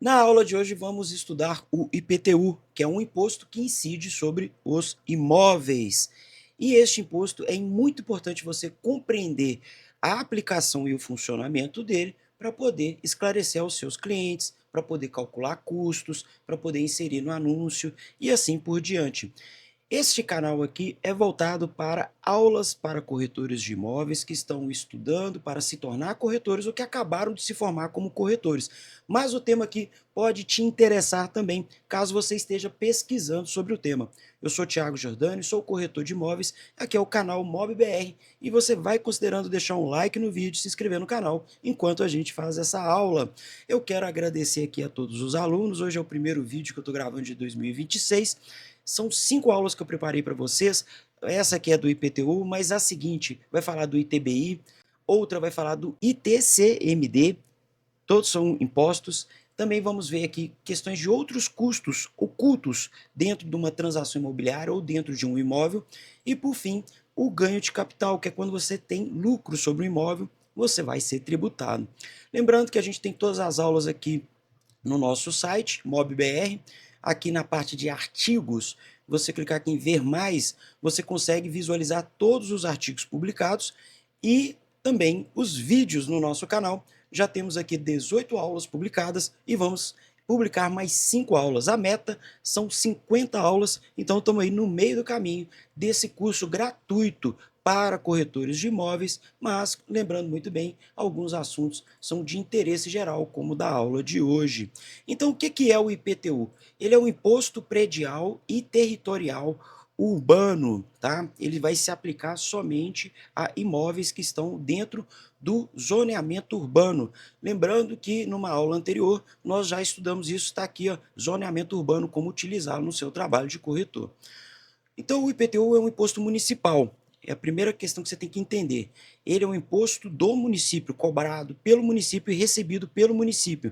Na aula de hoje vamos estudar o IPTU, que é um imposto que incide sobre os imóveis. E este imposto é muito importante você compreender a aplicação e o funcionamento dele para poder esclarecer aos seus clientes, para poder calcular custos, para poder inserir no anúncio e assim por diante. Este canal aqui é voltado para aulas para corretores de imóveis que estão estudando para se tornar corretores ou que acabaram de se formar como corretores. Mas o tema aqui pode te interessar também, caso você esteja pesquisando sobre o tema. Eu sou Thiago Giordani, sou corretor de imóveis, aqui é o canal MobBR e você vai considerando deixar um like no vídeo, se inscrever no canal enquanto a gente faz essa aula. Eu quero agradecer aqui a todos os alunos, hoje é o primeiro vídeo que eu estou gravando de 2026. São 5 aulas que eu preparei para vocês. Essa aqui é do IPTU, mas a seguinte vai falar do ITBI, outra vai falar do ITCMD, todos são impostos. Também vamos ver aqui questões de outros custos ocultos dentro de uma transação imobiliária ou dentro de um imóvel. E, por fim, o ganho de capital, que é quando você tem lucro sobre o imóvel, você vai ser tributado. Lembrando que a gente tem todas as aulas aqui no nosso site, MobBR. Aqui na parte de artigos, você clicar aqui em ver mais, você consegue visualizar todos os artigos publicados e também os vídeos no nosso canal. Já temos aqui 18 aulas publicadas e vamos publicar mais 5 aulas. A meta são 50 aulas, então estamos aí no meio do caminho desse curso gratuito para corretores de imóveis, mas lembrando muito bem, alguns assuntos são de interesse geral, como da aula de hoje. Então, o que é o IPTU? Ele é um imposto predial e territorial urbano, tá? Ele vai se aplicar somente a imóveis que estão dentro do zoneamento urbano. Lembrando que numa aula anterior nós já estudamos isso, está aqui, ó, zoneamento urbano, como utilizá-lo no seu trabalho de corretor. Então, o IPTU é um imposto municipal. É a primeira questão que você tem que entender. Ele é um imposto do município, cobrado pelo município e recebido pelo município.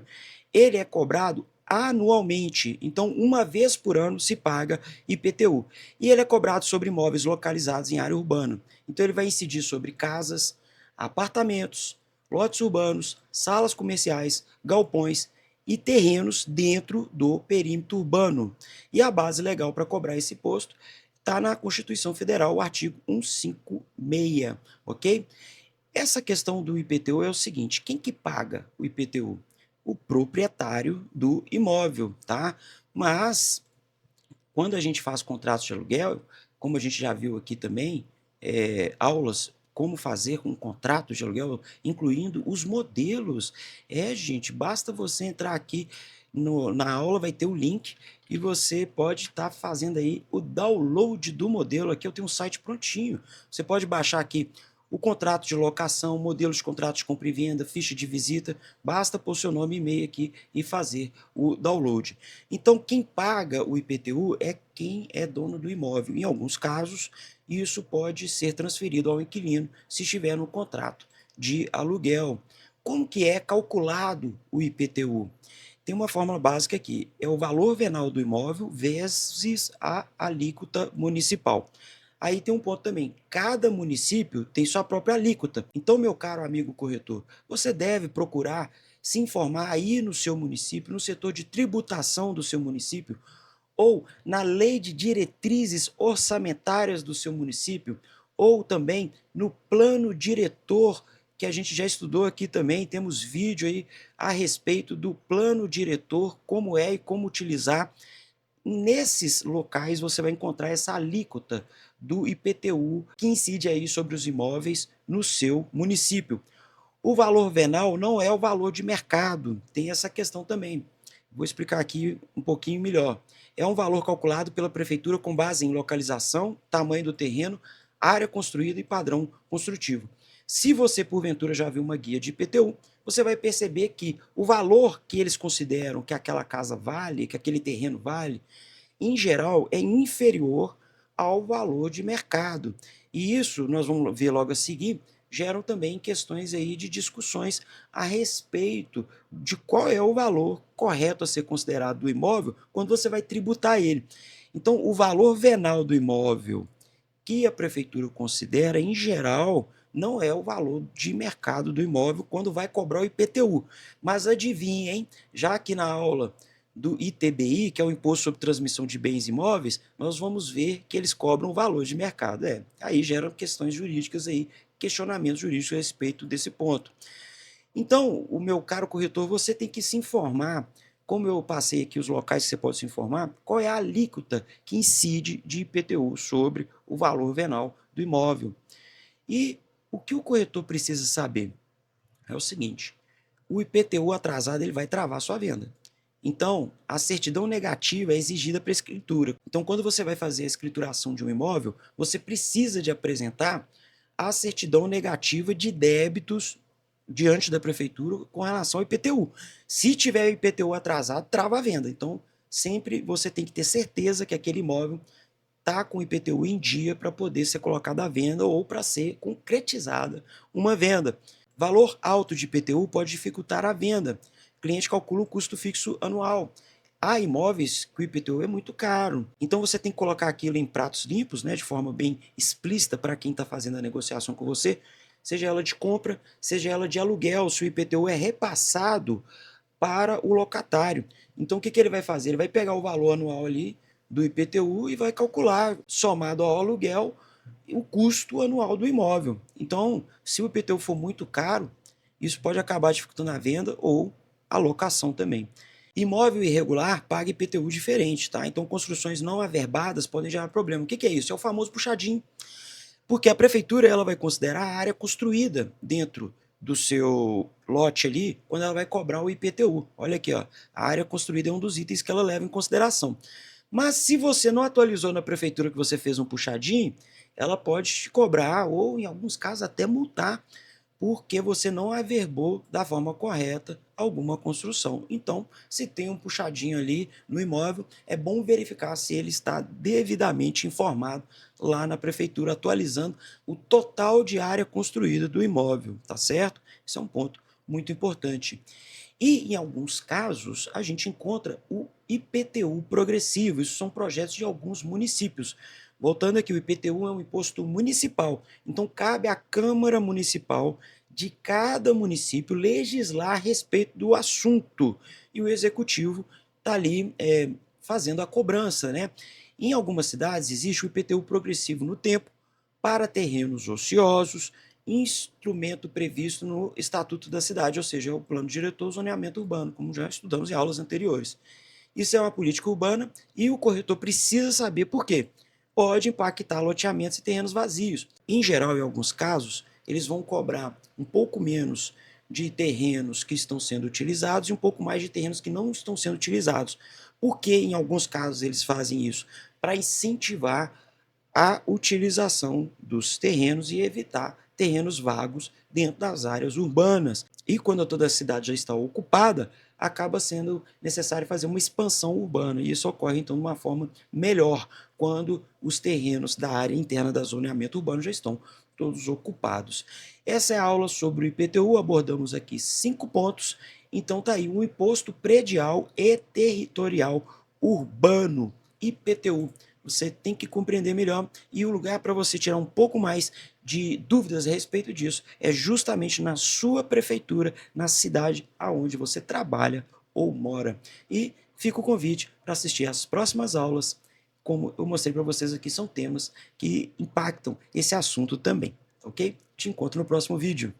Ele é cobrado anualmente, então uma vez por ano se paga IPTU. E ele é cobrado sobre imóveis localizados em área urbana. Então ele vai incidir sobre casas, apartamentos, lotes urbanos, salas comerciais, galpões e terrenos dentro do perímetro urbano. E a base legal para cobrar esse imposto está na Constituição Federal, o artigo 156, ok? Essa questão do IPTU é o seguinte, quem que paga o IPTU? O proprietário do imóvel, tá? Mas, quando a gente faz contratos de aluguel, como a gente já viu aqui também, aulas como fazer um contrato de aluguel, incluindo os modelos. Gente, basta você entrar aqui na aula, vai ter o link e você pode estar fazendo aí o download do modelo. Aqui eu tenho um site prontinho. Você pode baixar aqui o contrato de locação, modelo de contrato de compra e venda, ficha de visita, basta pôr seu nome e e-mail aqui e fazer o download. Então, quem paga o IPTU é quem é dono do imóvel. Em alguns casos, isso pode ser transferido ao inquilino se estiver no contrato de aluguel. Como que é calculado o IPTU? Tem uma fórmula básica aqui, é o valor venal do imóvel vezes a alíquota municipal. Aí tem um ponto também, cada município tem sua própria alíquota. Então, meu caro amigo corretor, você deve procurar se informar aí no seu município, no setor de tributação do seu município, ou na lei de diretrizes orçamentárias do seu município, ou também no plano diretor, que a gente já estudou aqui também, temos vídeo aí a respeito do plano diretor, como é e como utilizar. Nesses locais você vai encontrar essa alíquota do IPTU que incide aí sobre os imóveis no seu município. O valor venal não é o valor de mercado, tem essa questão também. Vou explicar aqui um pouquinho melhor. É um valor calculado pela prefeitura com base em localização, tamanho do terreno, área construída e padrão construtivo. Se você, porventura, já viu uma guia de IPTU, você vai perceber que o valor que eles consideram que aquela casa vale, que aquele terreno vale, em geral, é inferior ao valor de mercado. E isso, nós vamos ver logo a seguir, geram também questões aí de discussões a respeito de qual é o valor correto a ser considerado do imóvel quando você vai tributar ele. Então, o valor venal do imóvel que a prefeitura considera, em geral, não é o valor de mercado do imóvel quando vai cobrar o IPTU. Mas adivinha, hein? Já aqui na aula do ITBI, que é o Imposto sobre Transmissão de Bens Imóveis, nós vamos ver que eles cobram o valor de mercado. Aí geram questões jurídicas aí, questionamentos jurídicos a respeito desse ponto. Então, o meu caro corretor, você tem que se informar, como eu passei aqui os locais que você pode se informar, qual é a alíquota que incide de IPTU sobre o valor venal do imóvel. E o que o corretor precisa saber é o seguinte: o IPTU atrasado ele vai travar sua venda. Então, a certidão negativa é exigida para a escritura. Então, quando você vai fazer a escrituração de um imóvel, você precisa de apresentar a certidão negativa de débitos diante da prefeitura com relação ao IPTU. Se tiver IPTU atrasado, trava a venda. Então, sempre você tem que ter certeza que aquele imóvel está com o IPTU em dia para poder ser colocado à venda ou para ser concretizada uma venda. Valor alto de IPTU pode dificultar a venda. O cliente calcula o custo fixo anual. Há imóveis que o IPTU é muito caro. Então você tem que colocar aquilo em pratos limpos, né, de forma bem explícita para quem está fazendo a negociação com você, seja ela de compra, seja ela de aluguel, se o IPTU é repassado para o locatário. Então o que ele vai fazer? Ele vai pegar o valor anual ali do IPTU e vai calcular, somado ao aluguel, o custo anual do imóvel. Então, se o IPTU for muito caro, isso pode acabar dificultando a venda ou a locação também. Imóvel irregular paga IPTU diferente, tá? Então, construções não averbadas podem gerar problema. O que é isso? É o famoso puxadinho. Porque a prefeitura ela vai considerar a área construída dentro do seu lote ali, quando ela vai cobrar o IPTU. Olha aqui, ó, a área construída é um dos itens que ela leva em consideração. Mas se você não atualizou na prefeitura que você fez um puxadinho, ela pode te cobrar ou, em alguns casos, até multar, porque você não averbou da forma correta alguma construção. Então, se tem um puxadinho ali no imóvel, é bom verificar se ele está devidamente informado lá na prefeitura, atualizando o total de área construída do imóvel, tá certo? Esse é um ponto muito importante. E, em alguns casos, a gente encontra o IPTU progressivo. Isso são projetos de alguns municípios. Voltando aqui, o IPTU é um imposto municipal. Então, cabe à Câmara Municipal de cada município legislar a respeito do assunto. E o Executivo está ali fazendo a cobrança, né? Em algumas cidades existe o IPTU progressivo no tempo para terrenos ociosos, instrumento previsto no Estatuto da Cidade, ou seja, é o Plano Diretor do Zoneamento Urbano, como já estudamos em aulas anteriores. Isso é uma política urbana e o corretor precisa saber por quê. Pode impactar loteamentos e terrenos vazios. Em geral, em alguns casos, eles vão cobrar um pouco menos de terrenos que estão sendo utilizados e um pouco mais de terrenos que não estão sendo utilizados. Por que, em alguns casos, eles fazem isso? Para incentivar a utilização dos terrenos e evitar terrenos vagos dentro das áreas urbanas. E quando toda a cidade já está ocupada, acaba sendo necessário fazer uma expansão urbana, e isso ocorre então de uma forma melhor quando os terrenos da área interna da zoneamento urbano já estão todos ocupados. Essa é a aula sobre o IPTU, abordamos aqui 5 pontos, então tá aí o Imposto Predial e Territorial Urbano, IPTU. Você tem que compreender melhor, e o lugar para você tirar um pouco mais de dúvidas a respeito disso é justamente na sua prefeitura, na cidade aonde você trabalha ou mora. E fica o convite para assistir às próximas aulas. Como eu mostrei para vocês aqui, são temas que impactam esse assunto também, ok? Te encontro no próximo vídeo.